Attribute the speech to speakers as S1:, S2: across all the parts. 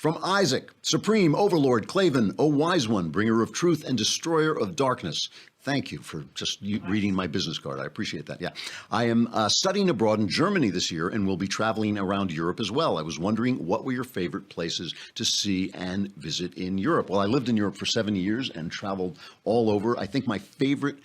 S1: From Isaac, Supreme Overlord Klavan, O Wise One, Bringer of Truth and Destroyer of Darkness. Thank you for just reading my business card. I appreciate that. Yeah. I am studying abroad in Germany this year and will be traveling around Europe as well. I was wondering, what were your favorite places to see and visit in Europe? Well, I lived in Europe for 7 years and traveled all over. I think my favorite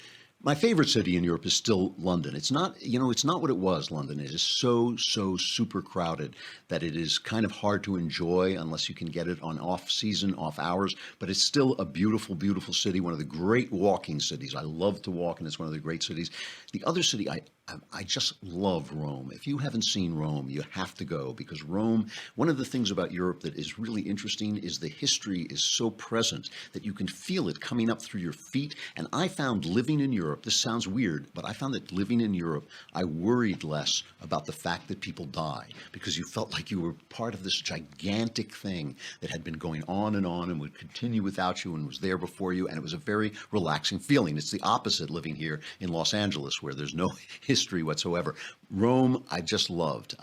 S1: city in Europe is still London. It's not, it's not what it was, London. It is so super crowded that it is kind of hard to enjoy unless you can get it on off season, off hours. But it's still a beautiful, beautiful city, one of the great walking cities. I love to walk, and it's one of the great cities. The other city, I just love Rome. If you haven't seen Rome, you have to go, because Rome, one of the things about Europe that is really interesting is the history is so present that you can feel it coming up through your feet. And I found living in Europe, this sounds weird, but I found that living in Europe, I worried less about the fact that people die, because you felt like you were part of this gigantic thing that had been going on and would continue without you and was there before you. And it was a very relaxing feeling. It's the opposite living here in Los Angeles, where there's no history whatsoever. Rome, I just loved.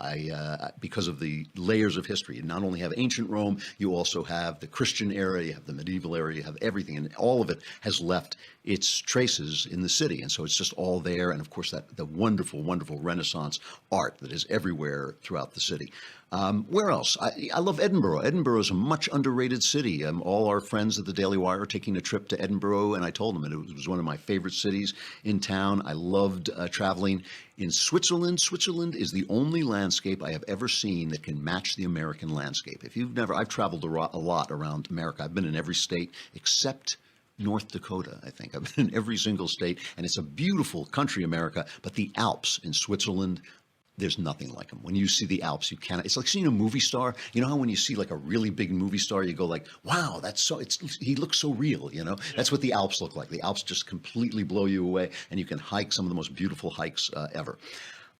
S1: Because of the layers of history. You not only have ancient Rome, you also have the Christian era, you have the medieval era, you have everything, and all of it has left its traces in the city. And so it's just all there. And of course, the wonderful, wonderful Renaissance art that is everywhere throughout the city. Where else? I love Edinburgh. Edinburgh is a much underrated city. All our friends at the Daily Wire are taking a trip to Edinburgh, and I told them it was one of my favorite cities in town. I loved traveling in Switzerland. Switzerland is the only landscape I have ever seen that can match the American landscape. I've traveled a lot around America. I've been in every state except North Dakota, I think. I've been in every single state, and it's a beautiful country, America, but the Alps in Switzerland, there's nothing like them. When you see the Alps, you cannot. It's like seeing a movie star. You know how when you see like a really big movie star, you go like, "Wow, he looks so real." You know, that's what the Alps look like. The Alps just completely blow you away, and you can hike some of the most beautiful hikes ever.